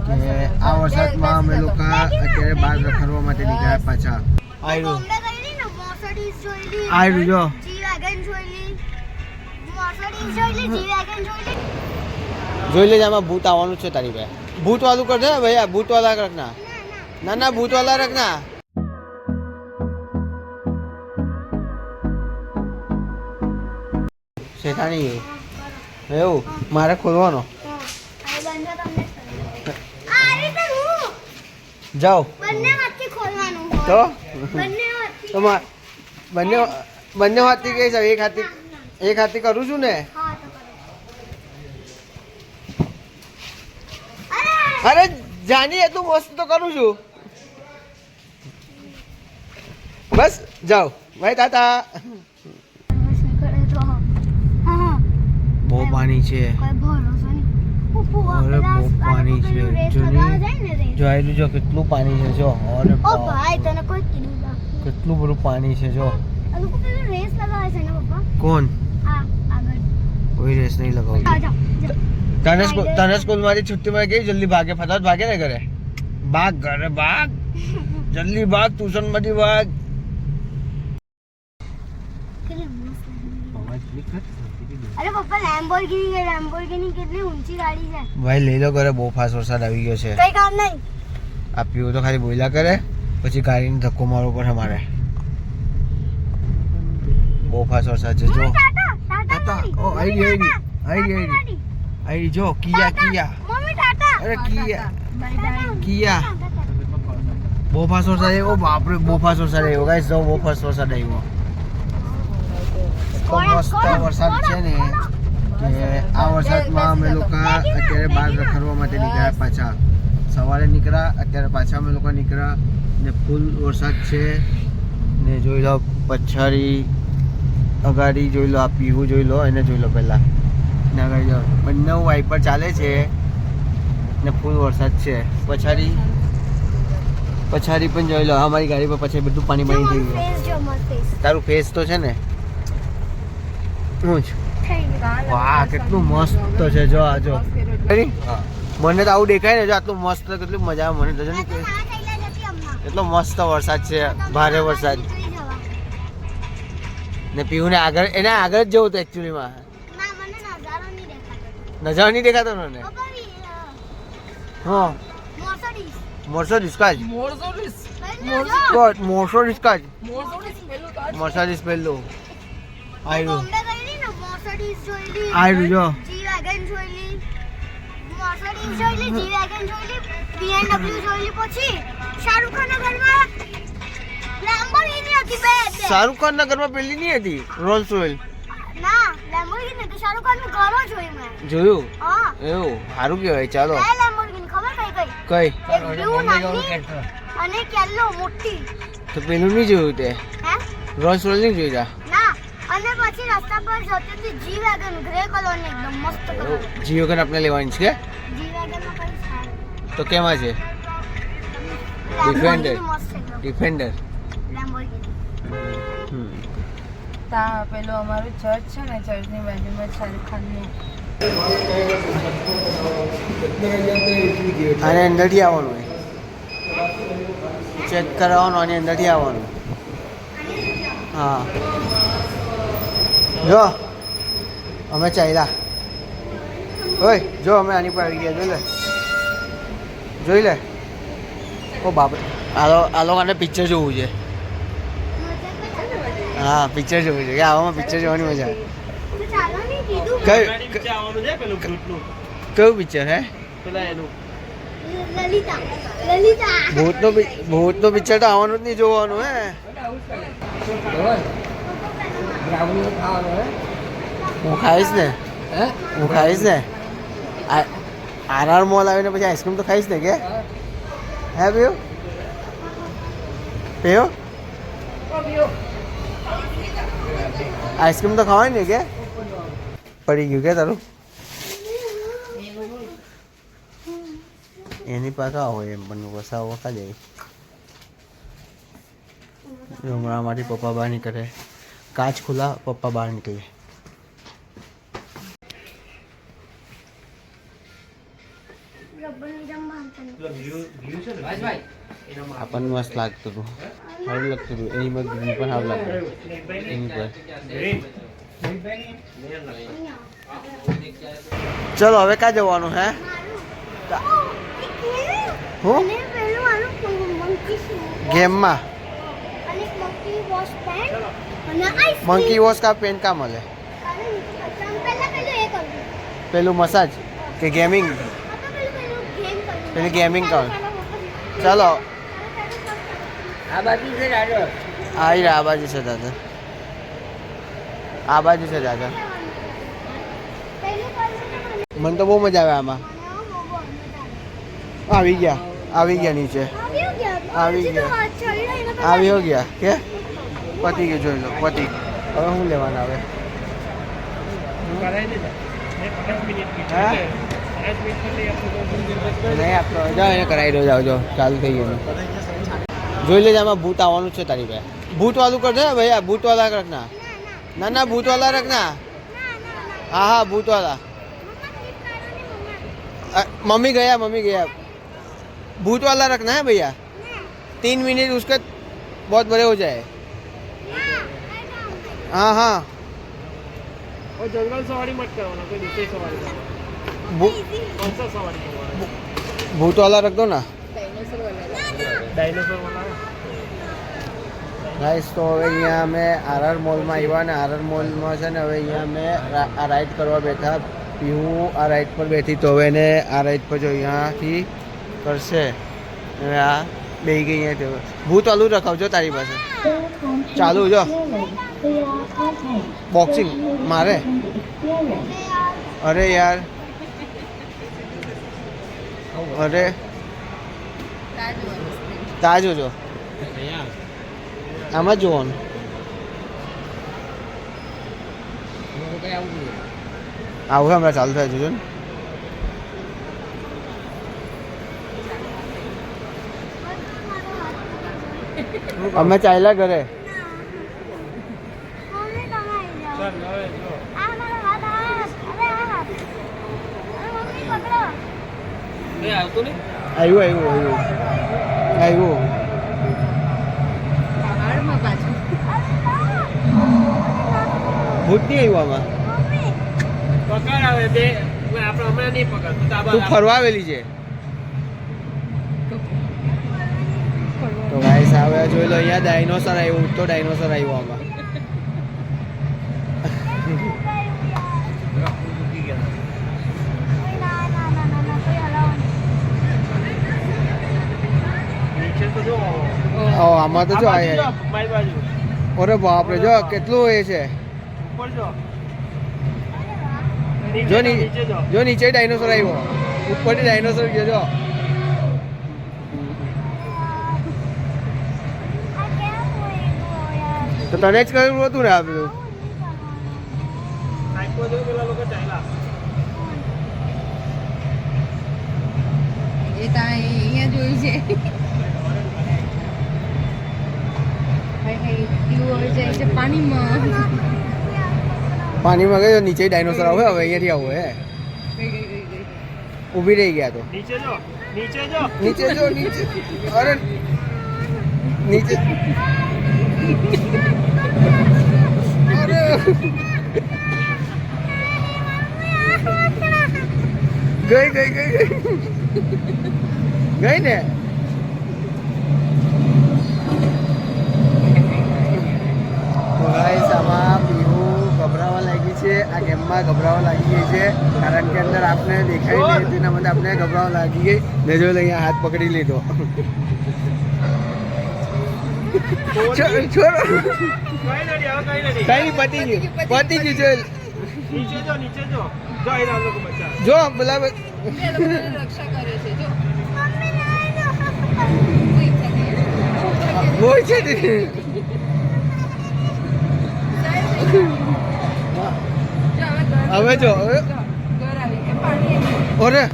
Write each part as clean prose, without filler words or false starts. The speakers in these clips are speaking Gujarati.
કે આ વરસાદમાં અમે લોકો અત્યારે બહાર રખડવા માટે નીકળ્યા પાછા. આયરું જો જોઈ લેજે, આમાં ભૂત આવવાનું છે તારી ભાઈ. ભૂત વાળું કરજે ભૈયા, ભૂત વાળા રખના. ના ના, ભૂત વાળા રખના. શેતાની એવું મારે ખોલવાનો. જાઓ તો બંને હાથથી કઈ છે? એક હાથથી કરું છું ને. અરે જાની, એ તું મસ્ત તો કરું છું. બસ જાઓ ભાઈ, તાતા. બહુ પાણી છે, અરે બહુ પાણી છે. જોયેલું જો કેટલું પાણી છે. જો અરે કેટલું બધું પાણી છે. જો કોણ? કોઈ રેસ નહીં લગાવું. તને સ્કૂલ માંથી છુટ્ટી માં ગઈ, જલ્દી ભાગે, ફટાફટ ભાગે ને ઘરે. ભાગ ઘરે ભાગ, જલ્દી ભાગ, ટ્યુશન માંથી ભાગ. અરે પપ્પા, લેમ્બોર્ગિની કેટલી ઊંચી ગાડી છે. ભાઈ લઈ લો ઘરે, બહુ ફાસ્ટ વરસાદ આવી ગયો છે. કઈ કામ નહીં. આ પીવું તો ખાલી બોલ્યા કરે, પછી ગાડીને ધક્કો મારવો પડે અમારે. બહુ ફાસ્ટ વરસાદ છે. જો આઈ જો કિયા. અરે કિયા બહુ ફાસ્ટ વરસાદ આવ્યો. બાપરે, બહુ ફાસ્ટ વરસાદ આવ્યો ગાઈસ. જો બહુ ફાસ્ટ વરસાદ આવ્યો. તો મસ્ત વરસાદ છે ને કે આ વરસાદમાં અમે લોકો અત્યારે બહાર રખડવા માટે નીકળ્યા પાછા. સવારે નીકળ્યા, અત્યારે પાછા અમે લોકો નીકળ્યા ને ફૂલ વરસાદ છે ને. જોઈ લો પછાડી અગાડી, જોઈ લો આ પીવું, જોઈ લો એને, જોઈ લો પહેલા ને આગળ જો બંને વાઇપર ચાલે છે ને ફૂલ વરસાદ છે. પછાડી પણ જોઈ લો, અમારી ગાડી પર પછી બધું પાણી પાણી થઈ ગયું. તારું ફેસ તો છે ને. વાહ, કેટલું મસ્ત છે. જો આ જો, મને તો આવું દેખાય ને. જો આટલું મસ્ત, કેટલું મજા આવે મને તો. એટલો મસ્ત વરસાદ છે, ભારે વરસાદ ને. પીવું ને આગળ, એને આગળ જ જવું હતું એકચ્યુઅલીમાં. નજારો નહીં દેખાતો ને. હા, મોર્સોડીસ પહેલું આયરું જો. શાહરુખ ખાન ના ઘરમાં પેલી નહીં હતી રોલ્સ રોયલ? જોયું? એવું સારું કેવાય. ચાલો કઈ તો પેલું નહીં જોયું તે? રોલ્સ રોયલ નહીં જોયું? અને પછી રસ્તા પર જતી હતી જી વેગન, ગ્રે કલરની, એકદમ મસ્ત કલર. જી વેગન આપણે લેવાની છે કે? જી વેગનમાં કઈ સારું તો કેમાં છે? ડિફેન્ડર. તા પેલો અમારું ચર્ચ છે ને, ચર્ચની બાજુમાં શાહરુખ ખાનનું. આને અંદરથી આવવાનું, ચેક કરાવવાનું, આની અંદરથી આવવાનું. હા જો અમે ચાલ્યા. ઓય જો અમે આની પર આવી ગયા. જોઈ લે. ઓ બાપરે, આ લોકોને પિક્ચર જોવું છે. હા, પિક્ચર જોવું છે. કે આવામાં પિક્ચર જોવાની મજા આવે. કયું પિક્ચર હે? ભૂતનો પિક્ચર તો આવવાનું જ નહીં, જોવાનું હે. હું ખાઈશ ને. આરઆર મોલ આવીને પછી આઈસ્ક્રીમ તો ખાઈશ ને કે? હે પીવું? આઈસ્ક્રીમ તો ખાવાય ને કે? પડી ગયું કે તારું? એની પાસે આવો એમ પણ વસાવો વખા જાય. હમણાંમાંથી પપ્પા બહાર નીકળે, કાચ ખુલ્લા, પપ્પા બહાર નીકળે. રબરની આપણને મસ્ત લાગતું હતું, સારું લાગતું હતું. એની પર ગ્રીન પણ સારું લાગતું એની પર. ચલો હવે ક્યાં જવાનું હે? હું ગેમમાં મંકી વોશ કા પેન કા મળે? પેલું મસાજ કે ગેમિંગ? પેલી ગેમિંગ કા? ચલો આ બાજુ છે દાદા. આ બાજુ છે દાદા, આ બાજુ છે દાદા. મને તો બહુ મજા આવે આમાં. આવી ગયા નીચે, આવી ગયા કે પતી ગયું. જોઈ લો પતી. હવે શું લેવાના આવે? નહીં આપતો જાઓ, એને કરાવી દો. જાઓ ચાલુ થઈ ગયું. જોઈ લેજે આમાં ભૂત આવવાનું છે તારી પાસે. ભૂત વાળું કરજે ને ભૈયા, ભૂત વાળા રખના. ના ભૂત વાળા રખના. હા ભૂત वाला. मम्मी गया. भूत वाला रखना है भैया. 3 मिनट उसका बहुत बड़े हो जाए. हाँ और जंगल सवारी मत करवाना, कोई दूसरी सवारी करवाना. कौन सा सवारी करवाना? भूत वाला रख दो ना. डायनासोर वाला. गाइस तो હવે અહીંયા અમે આરઆર મોલમાં આવ્યા ને આરઆર મોલમાં છે ને હવે અહીંયા અમે આ રાઈડ કરવા બેઠા. પીવું આ રાઈડ પર બેઠી તો હવે એને આ રાઈડ પર જો અહીંયાથી કરશે. હવે આ બેસી ગઈ અહીંયા. ભૂત વાળું રખાવજો તારી પાસે. ચાલુ જો બોક્સિંગ મારે. અરે યાર, અરે તાજો જો આમાં જોવાનું. આવું હમણાં ચાલુ થાય છે જો ને. અમે ચાલ્યા ઘરે. આવ્યું. ભૂત નહીં આવ્યું આમાં. પકડ આવે બે આપણે હમણાં નહીં પકડ. તું ફરવા આવેલી છે તો ગાઈસ આવે જોઈ લો. અહીંયા ડાયનોસર આવ્યું. તો ડાયનોસર આવ્યું આમાં. નીચે તો જો. આમાં તો જો મારી બાજુ. અરે બાપરે જો કેટલું એ છે. ઉપર જો. જો નીચે ડાયનોસર આવ્યો. ઉપરથી ડાયનોસર ગયો જો. તો તને જ કહ્યું હતું ને આ બધું. સાઈડમાં જો પેલા લોકો ચાલ્યા. એ તા અહીંયા જોયું છે. પાણીમાં ગયો નીચે ડાયનોસર આવે. હવે અહીંયાથી આવું હે. ઊભી રહી ગયા તો. નીચે જો. અરે નીચે. અરે ગઈ ને. તો ગાઈસ આમાં પીવું ગભરાવા લાગી છે. આ ગેમમાં ગભરાવા લાગી ગઈ છે કારણ કે અંદર આપણે દેખાય નહીં તેના માટે આપણે ગભરાવા લાગી ગઈ. ને જો અહીંયા હાથ પકડી લીધો. છોડો કઈ નહીં. પતી ગયું છે. નીચે જો. અહીં આ લોકો બચા. જો બોલા રક્ષા કરે છે જો. બહુ છે. હવે જો ઘર આવી કે પાણી ઓરે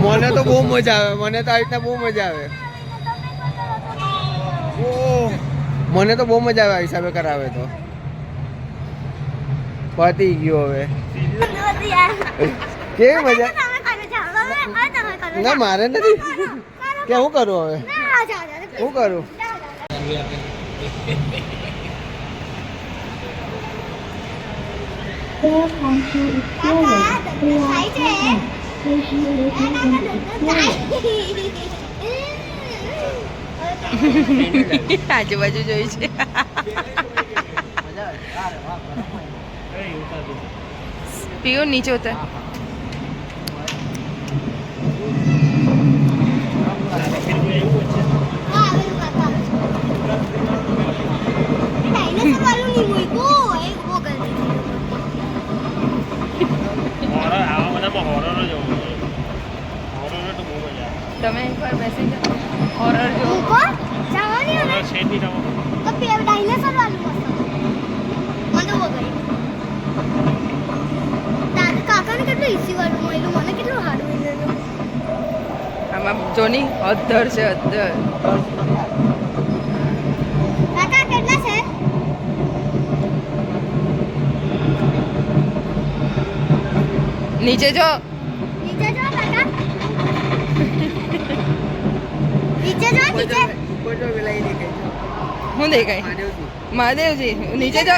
મને તો બહુ મજા આવે. મને તો આ રીતના બહુ મજા આવે. મને તો બહુ મજા આવે આ હિસાબે કરાવે તો. પતી ગયો હવે યાર કેવી મજા તમે કરો ચાલો તમે કરો ના મારે નથી કે હું કરું હવે ના જાઓ હું કરું આજુબાજુ જોઈ છે પીઓ નીચે ઉતર તમે એકવાર બેસી જાઓ હોરર જો આમાં જોની અધર છે અધર નીચે જો હું દેખાય મહાદેવજી નીચે જો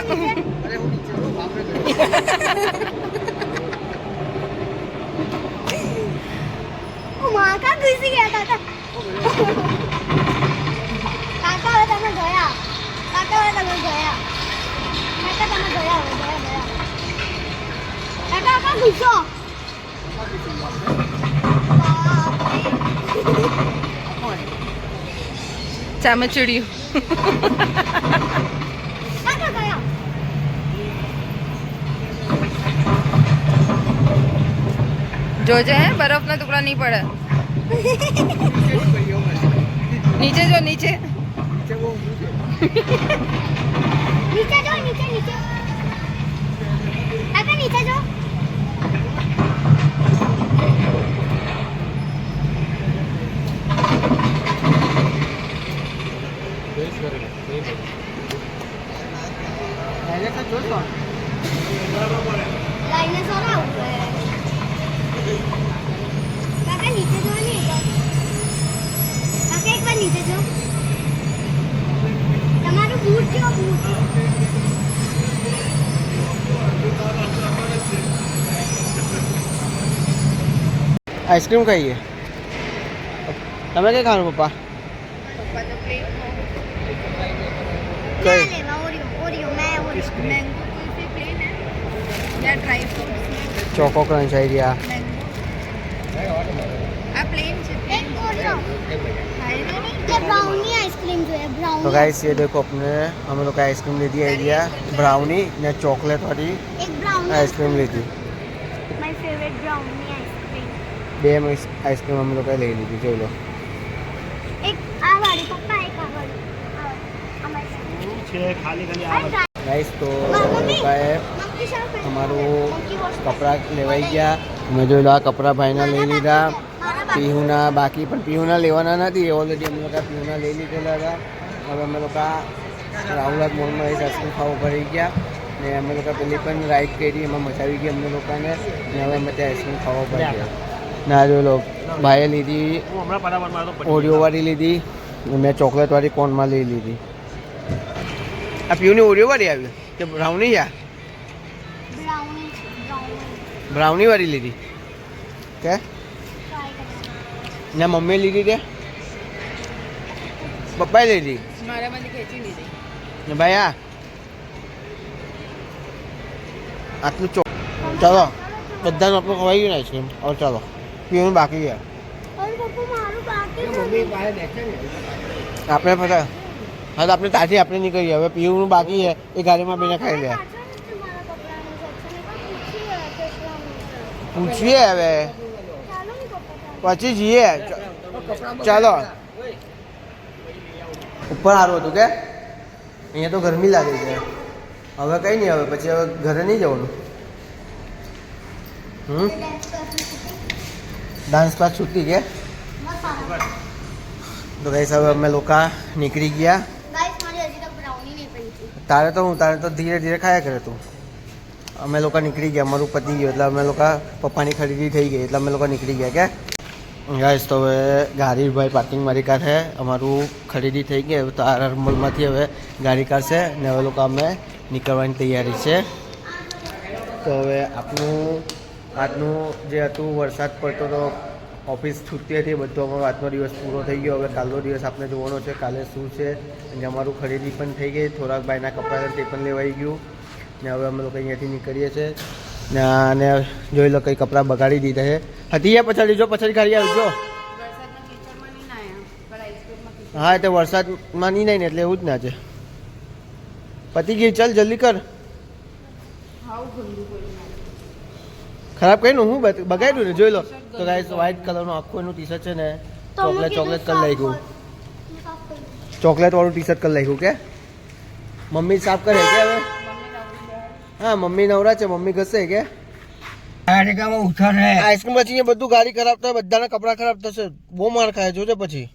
કાકા ઘૂસી ગયા કાકા કાકા હવે તમે ગયા કાકા હવે તમે ગયા કાકા તમે ગયા હવે ગયા કાકા કાકા ઘૂસો ચામચુડિયું કાકા ગયા જોજે હે બરફના ટુકડા નહીં પડે નીચે જો નીચે નીચે જો નીચે નીચે કાકા નીચે જો લાઈને સોરા ઉપર કાકા નીચે જો ને કાકા એકવાર નીચે જો તમારું બૂટ જો બૂટ આઈસ્ક્રીમ ખાઈએ તમે કઈ ખાવાનું પપ્પા क्या लेवा ओरियो ओरियो मैं ओरियो मैंगो कुल्फी प्लेन है या ड्राई फ्रूट्स ચોકો ક્રંચ આઈડિયા આ પ્લેન છે एक ओरियो ખાઈને નહીં ये ब्राउनी आइसक्रीम जो है तो ब्राउनी गाइस ये देखो अपने हम लोग का आइसक्रीम ली थी आइडिया ब्राउनी ने चॉकलेट वाली एक ब्राउनी आइसक्रीम ली थी माय फेवरेट ब्राउनी आइसक्रीम બે आइसक्रीम हम लोग का ले ली थी चलो एक आ वाली पप्पा एक आ वाली हमारे खाली खाली आ गाइस तो हम लोग का है અમારું કપડાં લેવાઈ ગયા અમે જોઈ લો આ કપડાં ભાઈના લઈ લીધા પીહુના બાકી પણ પીહુના લેવાના નથી ઓલરેડી અમે લોકો પીહુના લઈ લીધેલા હતા હવે અમે લોકો રાહુલાદ મોલમાં એ આઈસ્ક્રીમ ખાવા ભરી ગયા ને અમે લોકો પેલી પણ રાઈડ કરી એમાં મજા આવી ગઈ અમને લોકોને ને હવે અમે ત્યાં આઈસ્ક્રીમ ખાવા ભરી ગયા ના જોઈ લો ભાઈએ લીધી હું હમણાં બરાબર મારો ઓરિયોવાળી લીધી મેં ચોકલેટવાળી કોનમાં લઈ લીધી આ પીહુની ઓરિયોવાળી આવી કે બ્રાઉની યા ब्राउनी બ્રાઉની વાળી લીધી કે ના મમ્મીએ લીધી તે પપ્પાએ લીધી મારામાંથી ખેંચી લીધી ને ભાઈ આ આટલું ચાલો બધાનું આપણું ખવાઈ ગયું ને આઈસ્ક્રીમ હવે ચાલો પીવાનું બાકી છે और पप्पा मारो बाकी આપણે ફટા હા તો આપણે તાથી આપણે નીકળીએ હવે પીવાનું બાકી છે એ ગાડીમાં બેને ખાઈ લે પૂછીએ હવે પછી જઈએ ચાલો ઉપર સારું હતું કે અહીંયા તો ગરમી લાગે છે હવે કંઈ નહીં હવે પછી હવે ઘરે નહીં જવાનું ડાન્સ ક્લાસ છૂટી કે તો ગાઈસ હવે અમે લોકો નીકળી ગયા गाइस मारी अभी तक ब्राउनी नहीं बनी थी તારે તો ધીરે ધીરે ખાયા કરે તું અમે લોકો નીકળી ગયા, અમારું પતી ગયું એટલે અમે લોકો પપ્પાની ખરીદી થઈ ગઈ એટલે અમે લોકો નીકળી ગયા કે ગાઈસ. તો હવે ગાડીભાઈ પાર્કિંગ મારી કાઢે, અમારું ખરીદી થઈ ગઈ. હવે તો આરઆર મોલમાંથી હવે ગાડી કાઢશે ને હવે લોકો અમે નીકળવાની તૈયારી છે. તો હવે આજનું જે હતું વરસાદ પડતો તો ઓફિસ છૂટતી હતી, બધો અમારો આજનો દિવસ પૂરો થઈ ગયો. હવે કાલનો દિવસ આપણે જોવાનો છે કાલે શું છે. અને અમારું ખરીદી પણ થઈ ગઈ, થોડાક ભાઈના કપડાં તે પણ લેવાઈ ગયું ને હવે અમે લોકો અહીંયાથી નીકળીએ છીએ ને અને જોઈ લો કંઈ કપડાં બગાડી દીધા છે. હતી પછાડી જો પછાડી ગાડી આવજો. વરસાદના કીચડમાં નહીં નાયા, પણ આઈસ્ક્રીમમાં કીચડ. હા તે વરસાદમાં નહીં ને એટલે એવું જ ના છે. પતી ગઈ, ચાલ જલ્દી કર. હાવ ગંદુ કરી નાખ્યું. ખરાબ કર્યું હું બગાડ્યું ને જોઈ લો. તો ગાઈસ વ્હાઈટ કલરનું આખું એનું ટી શર્ટ છે ને ચોકલેટ કલર લાગ્યું, ચોકલેટ વાળું ટી શર્ટ કલર લાગ્યું કે મમ્મી સાફ કરે કે હવે? હા મમ્મી નવરા છે, મમ્મી ઘસે કે આઈસ્ક્રીમ પછી એ બધું ગાડી ખરાબ થાય, બધાના કપડા ખરાબ થશે, બહુ માર ખાય જોજે પછી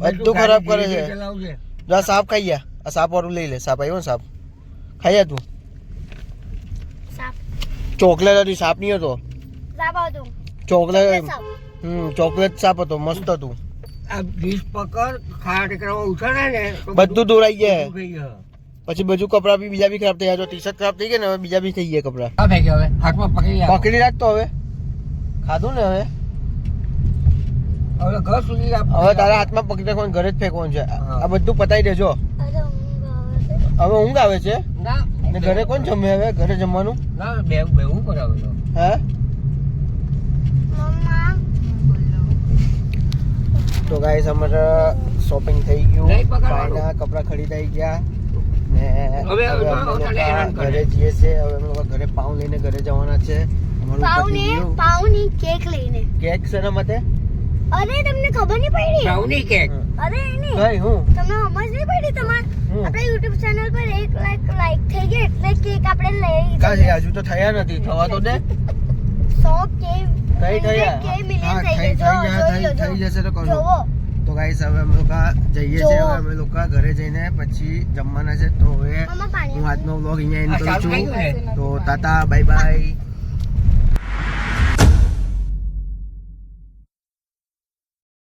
બધું ખરાબ કરે છે. જા સાપ ખાઈ ગયા, આ સાપ વાળું લઈ લે, સાપ આવ્યો ને સાપ ખાઈ તું. ચોકલેટ હતી, સાપ નહીં હતો, ચોકલેટ ચોકલેટ સાપ હતો, મસ્ત હતું. બધું દોરાઈ ગયા, પછી બધું કપડા બી બીજા બી ખરાબ થઈ ગયા. ટી શર્ટ ખરાબ થઈ ગયા ને હવે બીજા બી થઈ ગયા કપડા. પકડી રાખતો હવે ખાધું ને હવે તારા હાથમાં પકડી રાખવાનું, ઘરે જ ફેંકવાનું છે. આ બધું પતાવી દેજો. હવે ઊંઘ આવે છે ને ઘરે કોણ જમે હવે? ઘરે જમવાનું હે? તો ગાઈસ અમારે શોપિંગ થઈ ગયું, ભાઈના કપડા ખરીદાઈ ગયા ને હવે અમે લોકો ઘરે જઈએ છીએ. હવે અમે લોકો ઘરે પાઉં લઈને ઘરે જવાના છે. પાઉની કેક લઈને. કેક શેના માટે? અરે તમને ખબર નહીં પડી? પાઉની કેક. અરે નહીં કઈ હું તમને સમજ નહીં પડી? આપણા YouTube ચેનલ પર 1 લાઈક થઈ ગઈ એટલે કેક આપણે લઈ કા છે? હજુ તો થયા નથી, થવા તો દે. 100k કઈ થયા? કે મિલિયન હા, થઈ થઈ જશે તો કરો. તો ગાઈસ હવે અમે લોકો જઈએ છીએ. હવે અમે લોકો ઘરે જઈને પછી જમવાના છે. તો હવે હું આજનો વ્લોગ અહીંયા એન્ડ કરું છું. તો ટાટા બાય બાય.